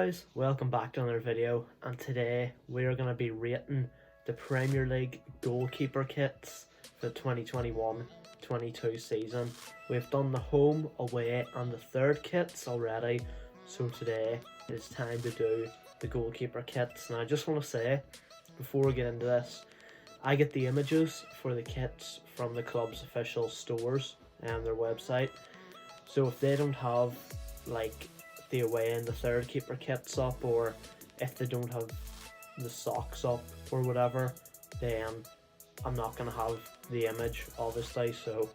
guys, welcome back to another video, and today we're going to be rating the Premier League goalkeeper kits for the 2021-22 season. We've done the home, away and the third kits already, so today it's time to do the goalkeeper kits. And I just want to say, before we get into this, I get the images for the kits from the club's official stores and their website, so if they don't have like the away and the third keeper kits up, or if they don't have the socks up or whatever, then I'm not going to have the image obviously, so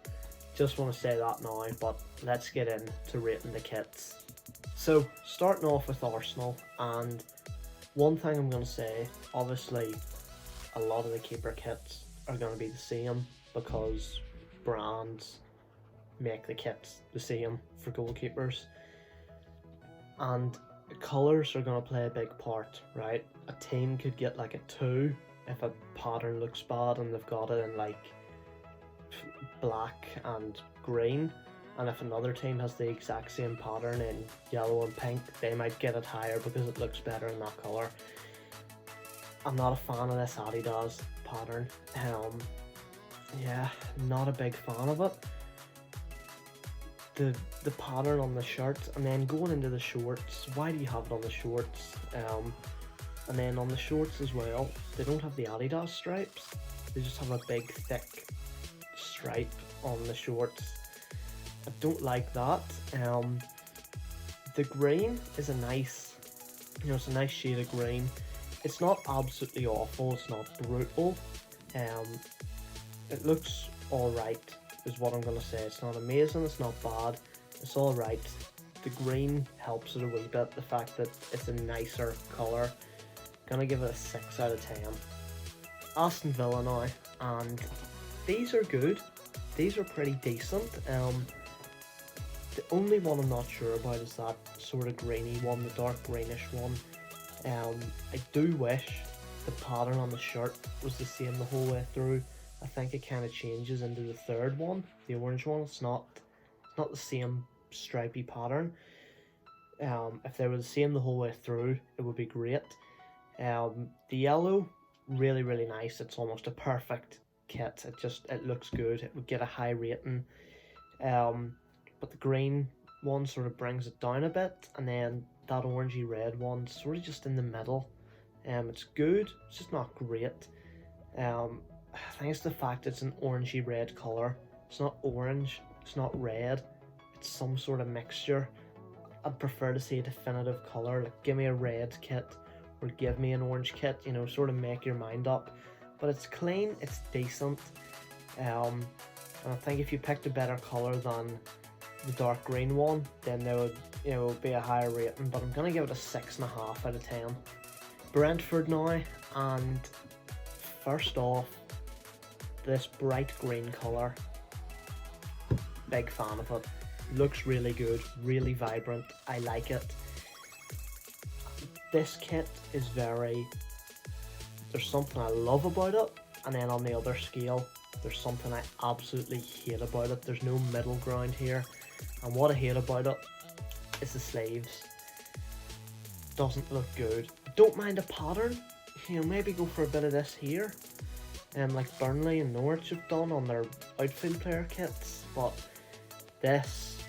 just want to say that now. But let's get into rating the kits. So starting off with Arsenal, and one thing I'm going to say, obviously a lot of the keeper kits are going to be the same because brands make the kits the same for goalkeepers, and colours are going to play a big part, right? A team could get like a 2 if a pattern looks bad and they've got it in like black and green, and if another team has the exact same pattern in yellow and pink, they might get it higher because it looks better in that colour. I'm not a fan of this Adidas pattern. Yeah, not a big fan of it. The pattern on the shirt, and then going into the shorts, why do you have it on the shorts? And then on the shorts as well, they don't have the Adidas stripes, they just have a big thick stripe on the shorts. I don't like that. The green is a nice, it's a nice shade of green. It's not absolutely awful, it's not brutal. It looks alright is what I'm going to say. It's not amazing, it's not bad, it's alright. The green helps it a wee bit, the fact that it's a nicer colour. Gonna give it a 6 out of 10. Aston Villa now, and these are good. These are pretty decent. The only one I'm not sure about is that sort of greeny one, the dark greenish one. I do wish the pattern on the shirt was the same the whole way through. I think it kind of changes into the third one, the orange one. It's not the same stripy pattern. If they were the same the whole way through, it would be great. The yellow, really nice. It's almost a perfect kit. It looks good. It would get a high rating. But the green one sort of brings it down a bit, and then that orangey red one sort of just in the middle. It's good. It's just not great. I think it's the fact it's an orangey red colour. It's not orange, it's not red, it's some sort of mixture. I'd prefer to see a definitive colour, like give me a red kit or give me an orange kit, sort of make your mind up. But it's clean, it's decent, and I think if you picked a better colour than the dark green one, then there would be a higher rating, but I'm going to give it a 6.5 out of 10. Brentford now, and first off, this bright green colour, big fan of it. Looks really good, really vibrant. I like it. This kit is there's something I love about it, and then on the other scale, there's something I absolutely hate about it. There's no middle ground here, and what I hate about it is the sleeves. Doesn't look good. Don't mind a pattern, maybe go for a bit of this here. Like Burnley and Norwich have done on their outfield player kits, but this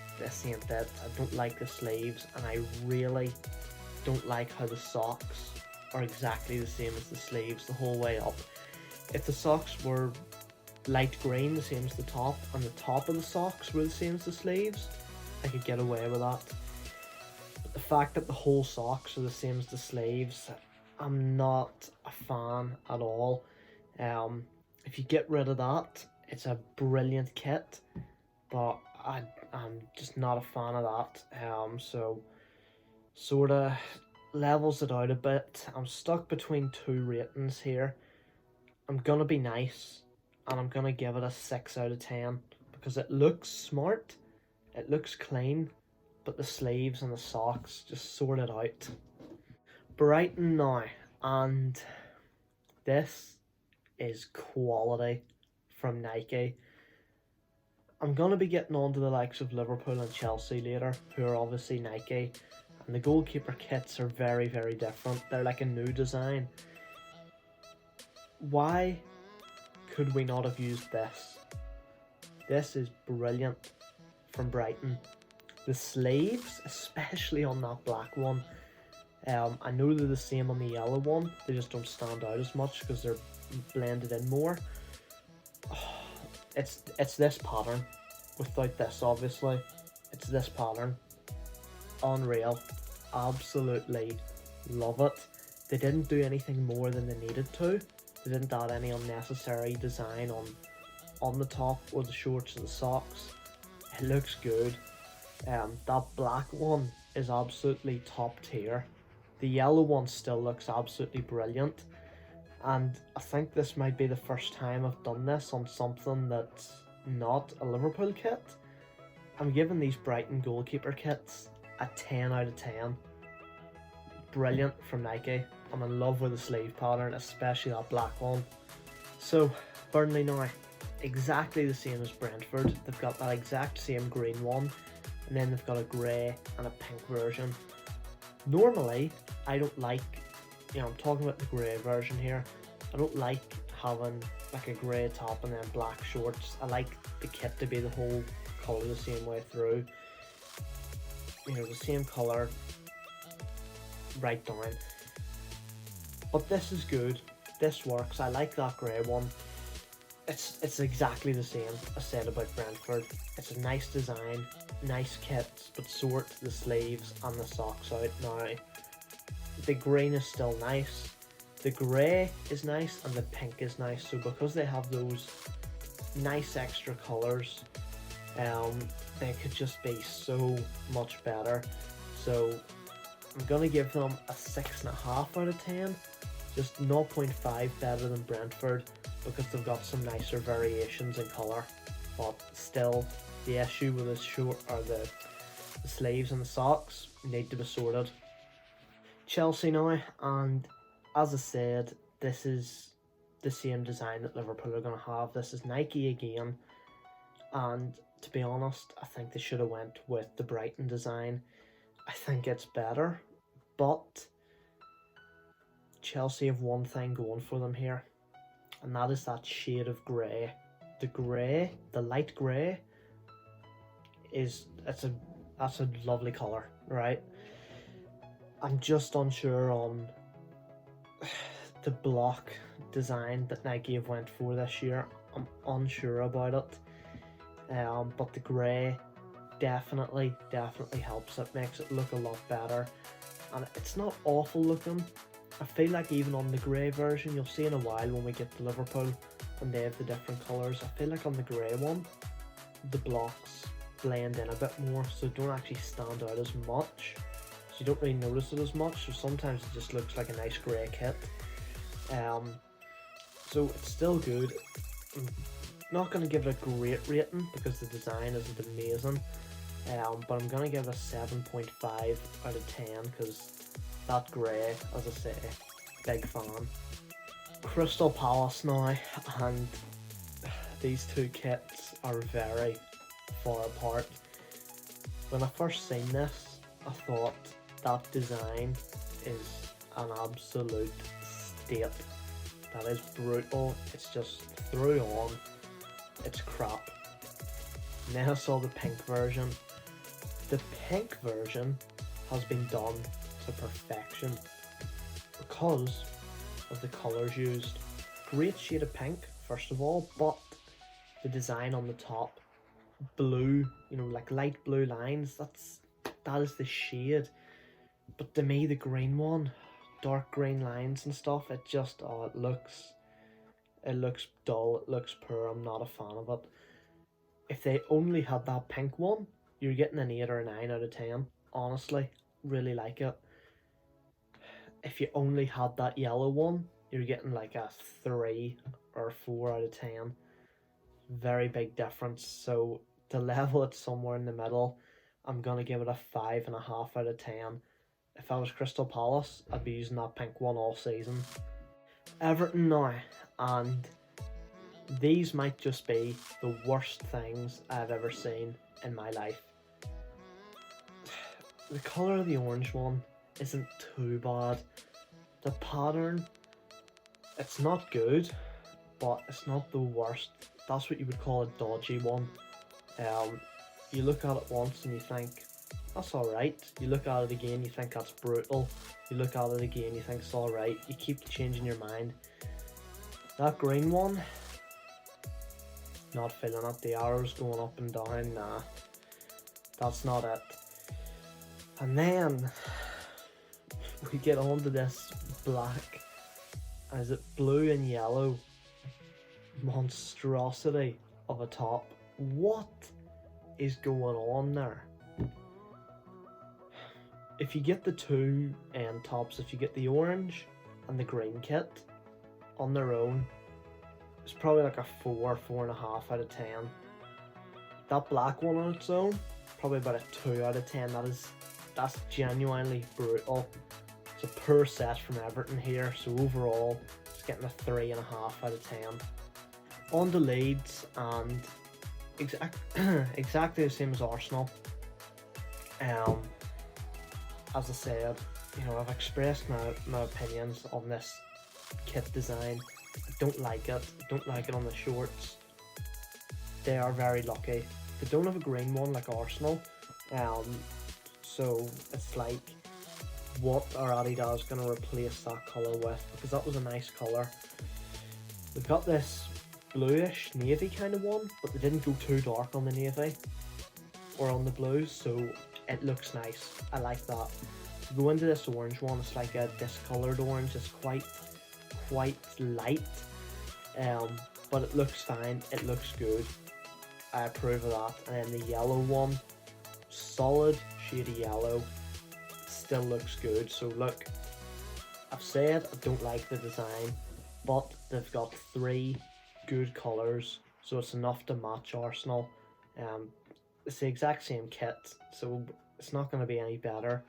ain't it. I don't like the sleeves, and I really don't like how the socks are exactly the same as the sleeves the whole way up. If the socks were light green, the same as the top, and the top of the socks were the same as the sleeves, I could get away with that. But the fact that the whole socks are the same as the sleeves, I'm not a fan at all. If you get rid of that, it's a brilliant kit, but I'm just not a fan of that. So sort of levels it out a bit. I'm stuck between two ratings here. I'm gonna be nice, and I'm gonna give it a 6 out of 10 because it looks smart, it looks clean, but the sleeves and the socks just sort it out. Brighton now, and this is quality from Nike. I'm going to be getting on to the likes of Liverpool and Chelsea later, who are obviously Nike, And the goalkeeper kits are very, very different. They're like a new design. Why could we not have used this? This is brilliant from Brighton. The sleeves, especially on that black one, I know they're the same on the yellow one, they just don't stand out as much because they're blended in more. Oh, it's this pattern, without this obviously. It's this pattern. Unreal. Absolutely love it. They didn't do anything more than they needed to. They didn't add any unnecessary design on the top or the shorts or the socks. It looks good. That black one is absolutely top tier. The yellow one still looks absolutely brilliant, and I think this might be the first time I've done this on something that's not a Liverpool kit. I'm giving these Brighton goalkeeper kits a 10 out of 10. Brilliant from Nike. I'm in love with the sleeve pattern, especially that black one. So, Burnley now, exactly the same as Brentford. They've got that exact same green one, and then they've got a grey and a pink version. Normally, I don't like, I'm talking about the grey version here. I don't like having like a grey top and then black shorts. I like the kit to be the whole colour the same way through. The same colour right down. But this is good. This works. I like that grey one. It's exactly the same as said about Brentford. It's a nice design, nice kits, but sort the sleeves and the socks out now. The green is still nice. The grey is nice and the pink is nice. So because they have those nice extra colours, they could just be so much better. So I'm gonna give them a 6.5 out of 10. Just 0.5 better than Brentford because they've got some nicer variations in colour. But still, the issue with the short or the sleeves and the socks need to be sorted. Chelsea now, and as I said, this is the same design that Liverpool are going to have. This is Nike again, and to be honest, I think they should have went with the Brighton design. I think it's better, but Chelsea have one thing going for them here, and that is that shade of grey. The light grey that's a lovely colour, right? I'm just unsure on the block design that Nike have went for this year. I'm unsure about it. But the grey definitely helps it, makes it look a lot better. And it's not awful looking. I feel like even on the grey version, you'll see in a while when we get to Liverpool and they have the different colours, I feel like on the grey one, the blocks blend in a bit more, so they don't actually stand out as much. So you don't really notice it as much, so sometimes it just looks like a nice grey kit. So it's still good. I'm not going to give it a great rating because the design isn't amazing, but I'm going to give it a 7.5 out of 10 because that grey, as I say, big fan. Crystal Palace now, and these two kits are very far apart. When I first seen this, I thought that design is an absolute state. That is brutal. It's just threw on. It's crap. And then I saw the pink version. The pink version has been done to perfection because of the colours used. Great shade of pink, first of all, but the design on the top, blue, like light blue lines, that is the shade. But to me, the green one, dark green lines and stuff, it just, it looks dull, it looks poor. I'm not a fan of it. If they only had that pink one, you're getting an 8 or a 9 out of 10. Honestly, really like it. If you only had that yellow one, you're getting like a 3 or 4 out of 10. Very big difference. So to level it somewhere in the middle, I'm gonna give it a 5.5 out of 10. If I was Crystal Palace, I'd be using that pink one all season. Everton now, and these might just be the worst things I've ever seen in my life. the colour of the orange one isn't too bad. The pattern, it's not good, but it's not the worst. That's what you would call a dodgy one. You look at it once and you think, that's alright. You look at it again, you think that's brutal. You look at it again, you think it's alright. You keep changing your mind. That green one, not feeling it. The arrows going up and down, nah. That's not it. And then we get on to this black. Is it blue and yellow? Monstrosity of a top. What is going on there? If you get the two end tops, if you get the orange and the green kit on their own, it's probably like a 4.5 out of 10. That black one on its own, probably about a 2 out of 10. That's genuinely brutal. It's a poor set from Everton here, so overall it's getting a 3.5 out of 10. On to Leeds, and exactly the same as Arsenal. As I said, I've expressed my opinions on this kit design. I don't like it. I don't like it on the shorts. They are very lucky. They don't have a green one like Arsenal. So it's like, what are Adidas going to replace that colour with? Because that was a nice colour. They've got this bluish navy kind of one, but they didn't go too dark on the navy or on the blues, so it looks nice. I like that. You go into this orange one, it's like a discoloured orange. It's quite light, but it looks fine. It looks good. I approve of that. And then the yellow one, solid shady yellow, still looks good. So look, I've said I don't like the design, but they've got 3 good colours, so it's enough to match Arsenal. It's the exact same kit, so it's not going to be any better,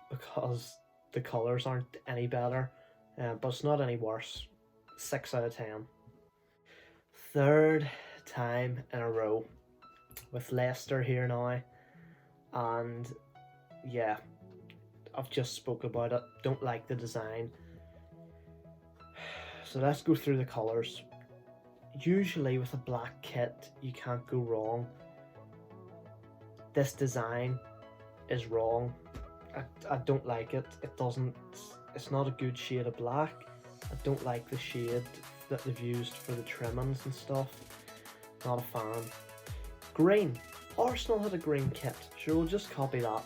because the colours aren't any better, but it's not any worse. 6 out of 10. Third time in a row with Leicester here now, and yeah, I've just spoke about it. Don't like the design. So let's go through the colours. Usually with a black kit you can't go wrong. This design is wrong. I don't like it. It's not a good shade of black. I don't like the shade that they've used for the trimmings and stuff. Not a fan. Green. Arsenal had a green kit. Sure, we'll just copy that.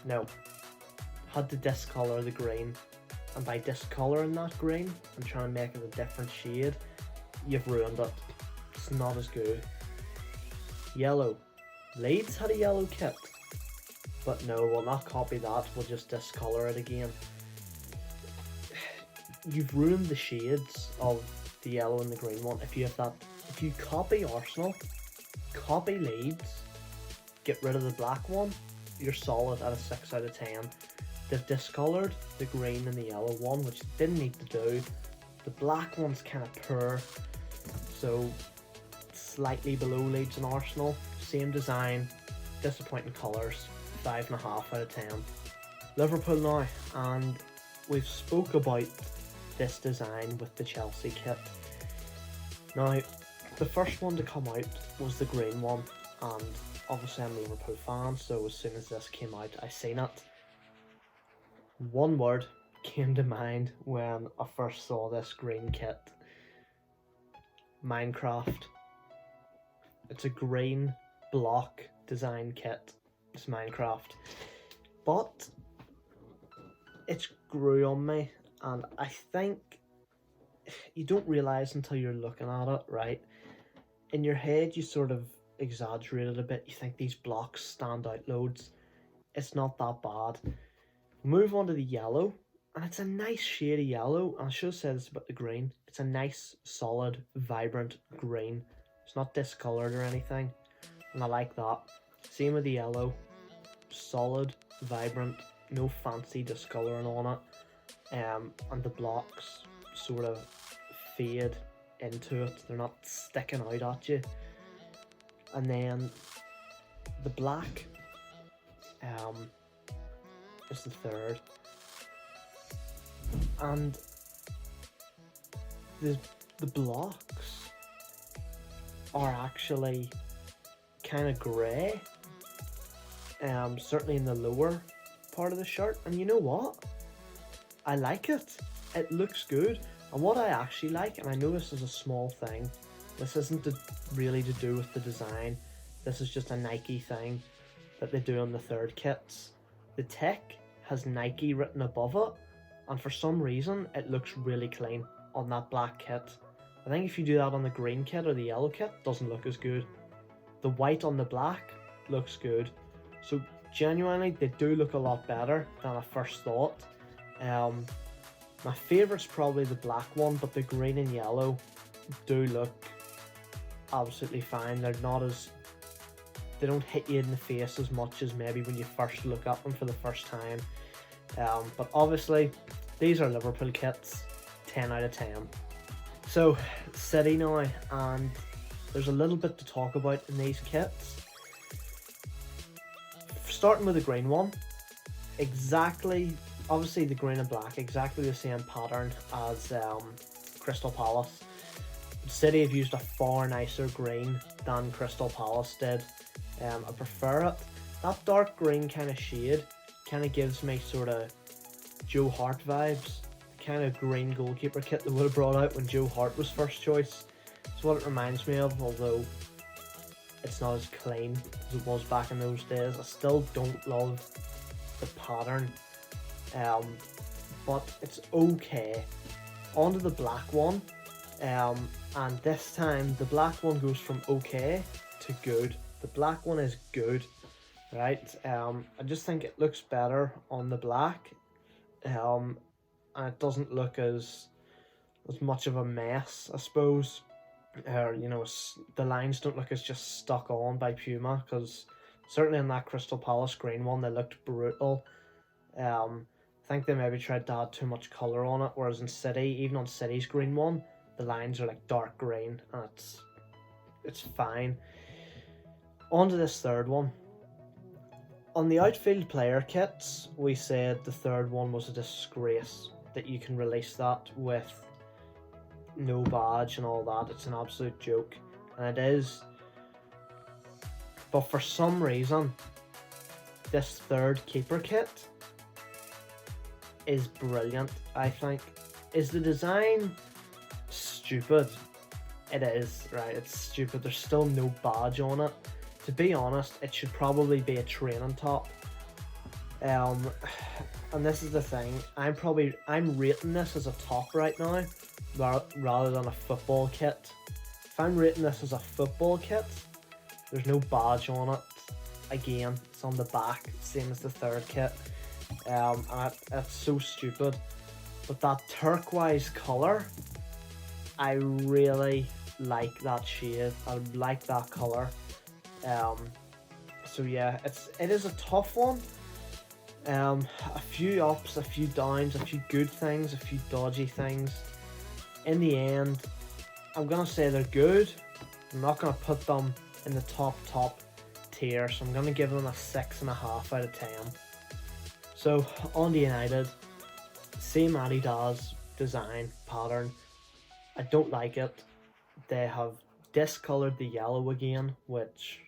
No. Had to discolour the green. And by discolouring that green and trying to make it a different shade, you've ruined it. It's not as good. Yellow. Leeds had a yellow kit. But no, we'll not copy that. We'll just discolour it again. You've ruined the shades of the yellow and the green one. If you copy Arsenal, copy Leeds, get rid of the black one, you're solid at a 6 out of 10. They've discoloured the green and the yellow one, which they didn't need to do. The black one's kind of poor, so slightly below Leeds and Arsenal. Same design, disappointing colours, 5.5 out of 10. Liverpool now, and we've spoke about this design with the Chelsea kit. Now, the first one to come out was the green one, and obviously I'm a Liverpool fan, so as soon as this came out, I seen it. One word came to mind when I first saw this green kit. Minecraft. It's a green block design kit. It's Minecraft. But it's grew on me, and I think you don't realise until you're looking at it, right? In your head you sort of exaggerate it a bit. You think these blocks stand out loads. It's not that bad. Move on to the yellow, and it's a nice shade of yellow, and I should have said this about the green. It's a nice, solid, vibrant green. It's not discoloured or anything, and I like that. Same with the yellow. Solid, vibrant, no fancy discolouring on it. And the blocks sort of fade into it. They're not sticking out at you. And then the black, It's the third, and the blocks are actually kind of grey. Certainly in the lower part of the shirt, and you know what? I like it. It looks good. And what I actually like, and I know this is a small thing, this isn't really to do with the design, this is just a Nike thing that they do on the third kits. The tech has Nike written above it, and for some reason it looks really clean on that black kit. I think if you do that on the green kit or the yellow kit, it doesn't look as good. The white on the black looks good. So genuinely, they do look a lot better than I first thought. My favourite's probably the black one, but the green and yellow do look absolutely fine. They're not as... They don't hit you in the face as much as maybe when you first look at them for the first time. But obviously, these are Liverpool kits, 10 out of 10. So, City now, and there's a little bit to talk about in these kits. Starting with the green one, exactly... Obviously the green and black, exactly the same pattern as Crystal Palace. City have used a far nicer green than Crystal Palace did. I prefer it. That dark green kind of shade kind of gives me sort of Joe Hart vibes. The kind of green goalkeeper kit that would have brought out when Joe Hart was first choice. It's what it reminds me of, although it's not as clean as it was back in those days. I still don't love the pattern. But it's okay. Onto the black one, and this time the black one goes from okay to good. The black one is good, right? I just think it looks better on the black, and it doesn't look as much of a mess, I suppose. You know, the lines don't look as just stuck on by Puma, because certainly in that Crystal Palace green one they looked brutal. I think they maybe tried to add too much colour on it, whereas in City, even on City's green one, the lines are like dark green, and it's fine. On to this third one. On the outfield player kits, we said the third one was a disgrace, that you can release that with no badge and all that. It's an absolute joke, and it is. But for some reason, this third keeper kit is brilliant, I think. Is the design stupid? It is, right? It's stupid. There's still no badge on it. To be honest, it should probably be a training top. And this is the thing. I'm rating this as a top right now, rather than a football kit. If I'm rating this as a football kit, there's no badge on it. Again, it's on the back, same as the third kit. And it's so stupid, but that turquoise colour, I really like that shade. I like that colour. So yeah, it is a tough one. A few ups, a few downs, a few good things, a few dodgy things. In the end, I'm gonna say they're good. I'm not gonna put them in the top tier, so I'm gonna give them a 6.5 out of 10. So, on to United, same Adidas design pattern. I don't like it. They have discoloured the yellow again, which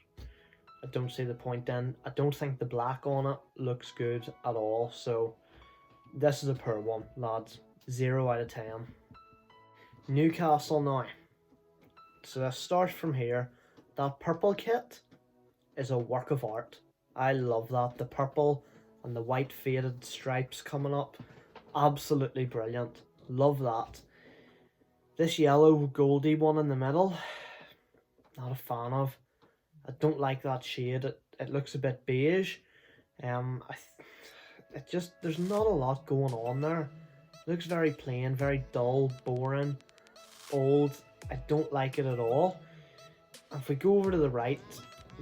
I don't see the point in. I don't think the black on it looks good at all, so this is a poor one, lads. 0 out of 10. Newcastle now. So let's start from here. That purple kit is a work of art. I love that. The purple and the white faded stripes coming up, absolutely brilliant. Love that. This yellow goldy one in the middle, not a fan of. I don't like that shade. It looks a bit beige. There's not a lot going on there. It looks very plain, very dull, boring, old. I don't like it at all. If we go over to the right,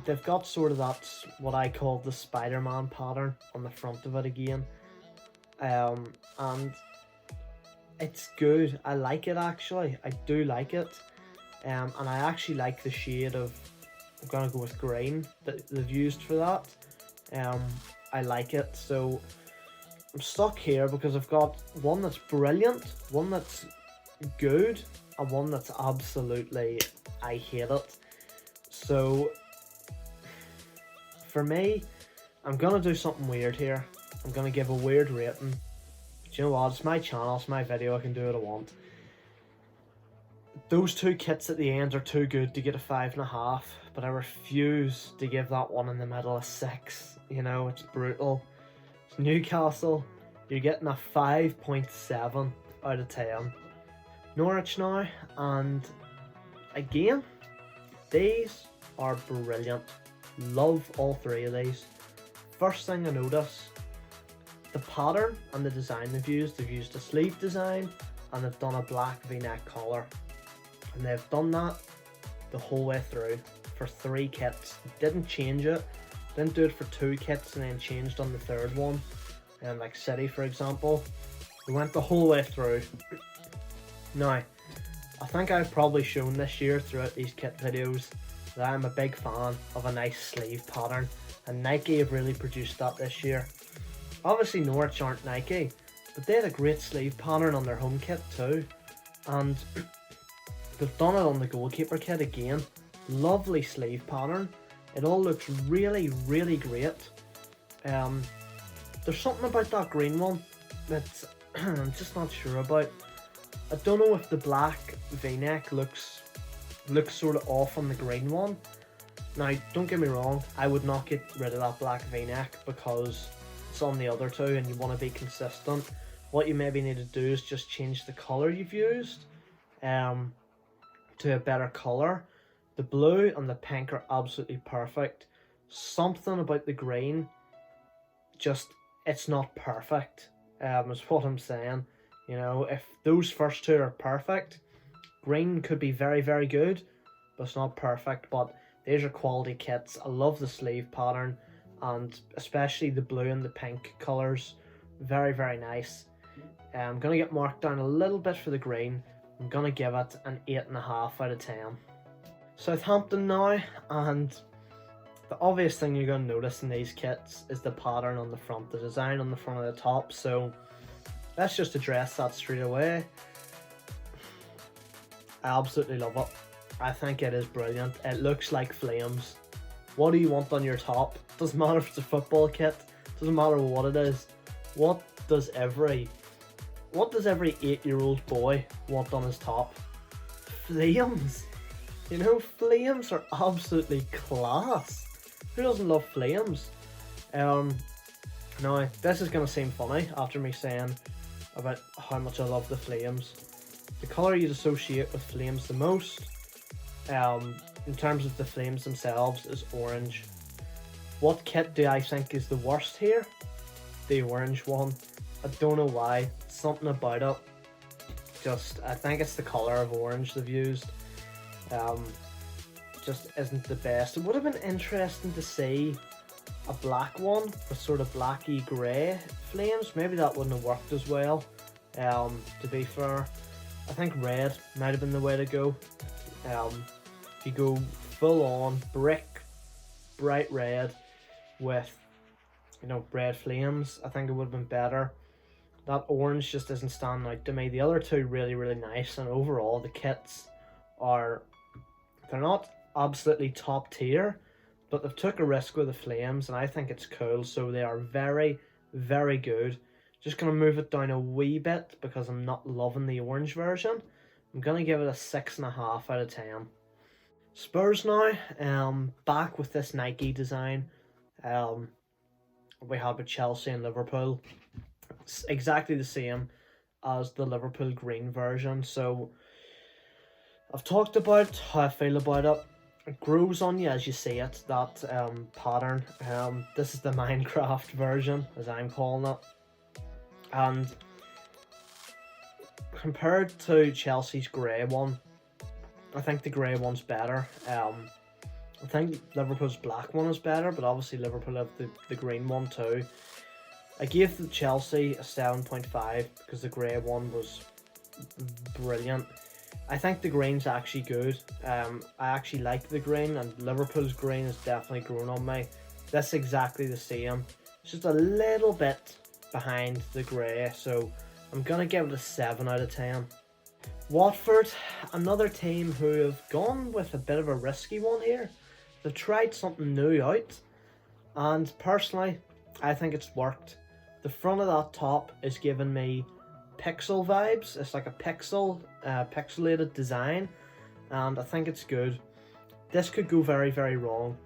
they've got sort of that, what I call the Spider-Man pattern on the front of it again. And it's good. I like it, actually. I do like it. And I actually like the shade of, I'm going to go with green, that they've used for that. I like it. So I'm stuck here because I've got one that's brilliant, one that's good, and one that's absolutely, I hate it. So for me, I'm gonna do something weird here. I'm gonna give a weird rating. Do you know what? It's my channel, it's my video, I can do what I want. Those two kits at the end are too good to get a 5.5, but I refuse to give that one in the middle a 6. You know, it's brutal. It's Newcastle, you're getting a 5.7 out of 10. Norwich now, and again, these are brilliant. Love all three of these. First thing I notice, the pattern and the design they've used a sleeve design and they've done a black v-neck collar. And they've done that the whole way through for 3 kits. Didn't change it, didn't do it for 2 kits and then changed on the 3rd one. And like City, for example, we went the whole way through. Now, I think I've probably shown this year throughout these kit videos that I'm a big fan of a nice sleeve pattern, and Nike have really produced that this year. Obviously Norwich aren't Nike, but they had a great sleeve pattern on their home kit too, and they've done it on the Goalkeeper kit again. Lovely sleeve pattern. It all looks really, really great. There's something about that green one that I'm just not sure about. I don't know if the black v-neck looks sort of off on the green one. Now, don't get me wrong, I would not get rid of that black v-neck because it's on the other two and you want to be consistent. What you maybe need to do is just change the colour you've used to a better colour. The blue and the pink are absolutely perfect. Something about the green, just, it's not perfect, is what I'm saying. You know, if those first two are perfect, green could be very, very good, but it's not perfect. But these are quality kits. I love the sleeve pattern, and especially the blue and the pink colours. Very, very nice. I'm going to get marked down a little bit for the green. I'm going to give it an 8.5 out of 10. Southampton now, and the obvious thing you're going to notice in these kits is the pattern on the front, the design on the front of the top. So let's just address that straight away. I absolutely love it. I think it is brilliant. It looks like flames. What do you want on your top? Doesn't matter if it's a football kit. Doesn't matter what it is. What does every 8-year-old boy want on his top? Flames. You know, flames are absolutely class. Who doesn't love flames? Now, this is going to seem funny after me saying about how much I love the flames. The colour you'd associate with flames the most, in terms of the flames themselves, is orange. What kit do I think is the worst here? The orange one. I don't know why. Something about it. Just, I think it's the colour of orange they've used. Just isn't the best. It would have been interesting to see a black one with sort of blacky grey flames. Maybe that wouldn't have worked as well. To be fair, I think red might have been the way to go. If you go full on bright red with, you know, red flames, I think it would have been better. That orange just isn't standing out to me. The other two really, really nice, and overall the kits they're not absolutely top tier, but they've took a risk with the flames, and I think it's cool. So they are very, very good. Just going to move it down a wee bit because I'm not loving the orange version. I'm going to give it a 6.5 out of 10. Spurs now, back with this Nike design we had with Chelsea and Liverpool. It's exactly the same as the Liverpool green version. So I've talked about how I feel about it. It grows on you as you see it, that pattern. This is the Minecraft version, as I'm calling it. And compared to Chelsea's grey one, I think the grey one's better. I think Liverpool's black one is better, but obviously Liverpool have the green one too. I gave the Chelsea a 7.5 because the grey one was brilliant. I think the green's actually good. I actually like the green, and Liverpool's green has definitely grown on me. This is exactly the same. It's just a little bit behind the grey, so I'm gonna give it a 7 out of 10. Watford, another team who have gone with a bit of a risky one here. They've tried something new out, and personally, I think it's worked. The front of that top is giving me pixel vibes. It's like a pixelated design, and I think it's good. This could go very, very wrong.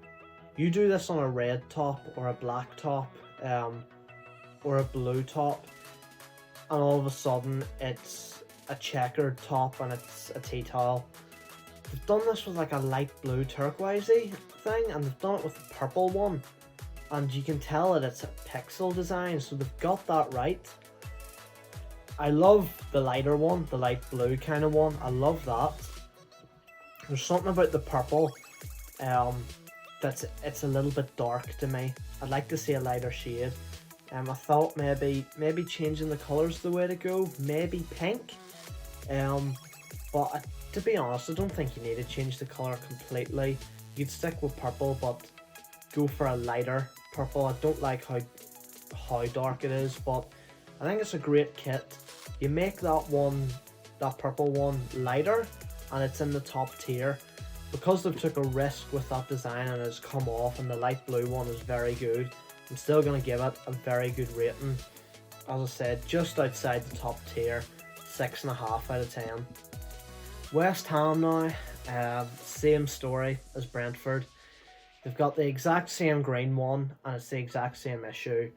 You do this on a red top or a black top, or a blue top, and all of a sudden it's a checkered top and it's a tea towel. They've done this with like a light blue turquoisey thing, and they've done it with a purple one, and you can tell that it's a pixel design, so they've got that right. I love the lighter one, the light blue kind of one. I love that. There's something about the purple it's a little bit dark to me. I'd like to see a lighter shade. I thought maybe changing the colours the way to go, maybe pink. But to be honest, I don't think you need to change the colour completely. You'd stick with purple, but go for a lighter purple. I don't like how dark it is, but I think it's a great kit. You make that purple one lighter, and it's in the top tier. Because they've took a risk with that design and it's come off, and the light blue one is very good, I'm still going to give it a very good rating. As I said, just outside the top tier, 6.5 out of 10. West Ham now, same story as Brentford. They've got the exact same green one, and it's the exact same issue.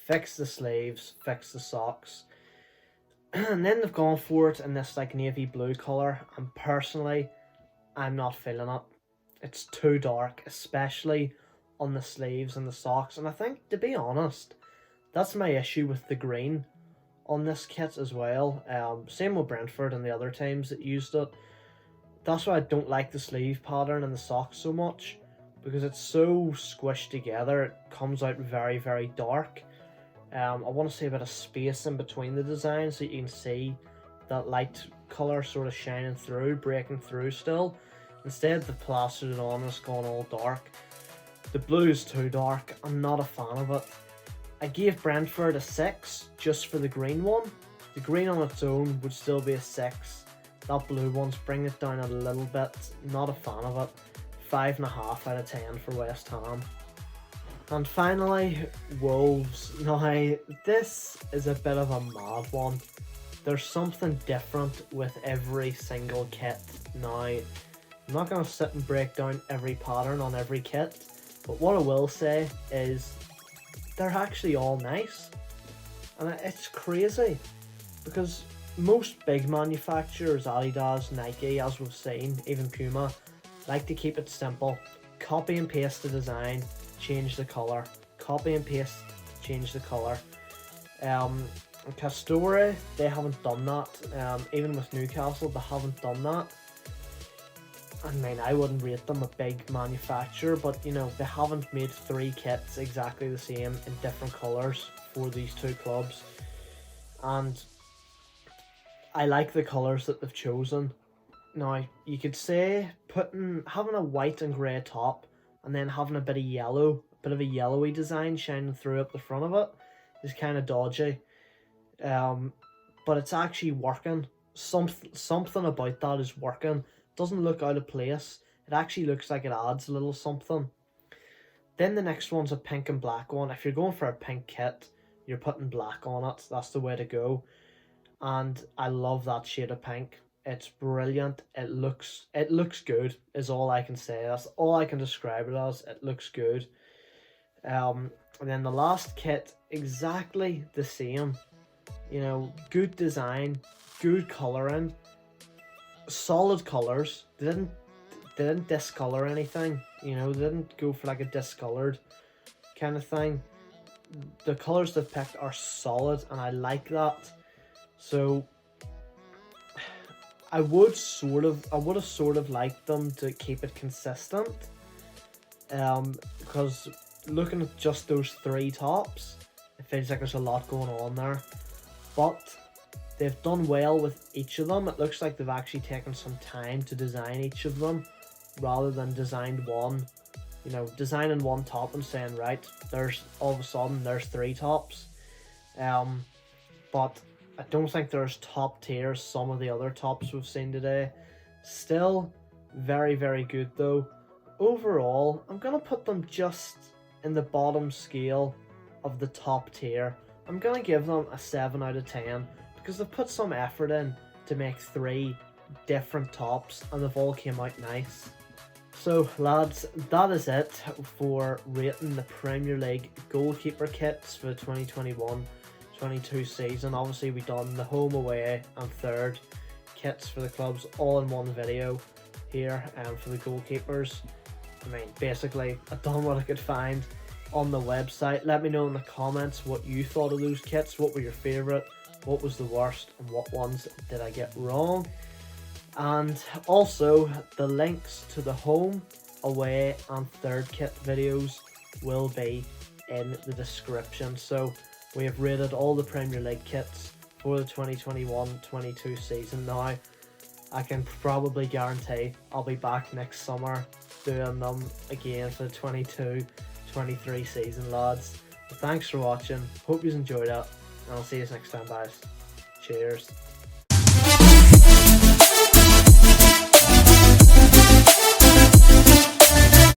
Fix the sleeves, fix the socks. And then they've gone for it in this like navy blue colour, and personally, I'm not feeling it. It's too dark, especially on the sleeves and the socks. And I think, to be honest, that's my issue with the green on this kit as well. Same with Brentford and the other teams that used it. That's why I don't like the sleeve pattern and the socks so much, because it's so squished together. It comes out very, very dark. I want to see a bit of space in between the designs so you can see that light colour sort of shining through, breaking through still. Instead, they've plastered it on and it's gone all dark. The blue is too dark. I'm not a fan of it. I gave Brentford a 6 just for the green one. The green on its own would still be a 6. That blue one's bringing it down a little bit. Not a fan of it. 5.5 out of 10 for West Ham. And finally, Wolves. Now, this is a bit of a mad one. There's something different with every single kit. Now, I'm not going to sit and break down every pattern on every kit, but what I will say is they're actually all nice. And it's crazy, because most big manufacturers, Adidas, Nike, as we've seen, even Puma, like to keep it simple. Copy and paste the design, change the colour. Copy and paste, change the colour. Castore, they haven't done that. Even with Newcastle, they haven't done that. I mean, I wouldn't rate them a big manufacturer, but you know, they haven't made 3 kits exactly the same in different colours for these 2 clubs. And I like the colours that they've chosen. Now, you could say having a white and grey top and then having a bit of yellow, a bit of a yellowy design shining through up the front of it is kind of dodgy. But it's actually working. Something about that is working. Doesn't look out of place. It actually looks like it adds a little something. Then the next one's a pink and black one. If you're going for a pink kit, you're putting black on it. That's the way to go. And I love that shade of pink. It's brilliant. It looks good, is all I can say. That's all I can describe it as. It looks good. And then the last kit, exactly the same. You know, good design, good colouring, solid colours. They didn't discolour anything. You know, they didn't go for like a discoloured kind of thing. The colours they've picked are solid, and I like that. So I would have sort of liked them to keep it consistent. Because looking at just those 3 tops, it feels like there's a lot going on there. But they've done well with each of them. It looks like they've actually taken some time to design each of them, rather than designed one you know, designing one top and saying, right, there's all of a sudden there's 3 tops. But I don't think there's top tiers some of the other tops we've seen today. Still very, very good though. Overall, I'm gonna put them just in the bottom scale of the top tier. I'm gonna give them a 7 out of 10 because they've put some effort in to make 3 different tops and they've all came out nice. So lads, that is it for rating the Premier League goalkeeper kits for the 2021-22 season. Obviously we done the home, away and third kits for the clubs all in one video here, and for the goalkeepers, I mean, basically I've done what I could find on the website. Let me know in the comments what you thought of those kits. What were your favourite, what was the worst, and what ones did I get wrong? And also the links to the home, away and third kit videos will be in the description. So we have rated all the Premier League kits for the 2021-22 season. Now I can probably guarantee I'll be back next summer doing them again for the 22-23 season, lads. So thanks for watching, hope you enjoyed it, and I'll see you next time, guys. Cheers.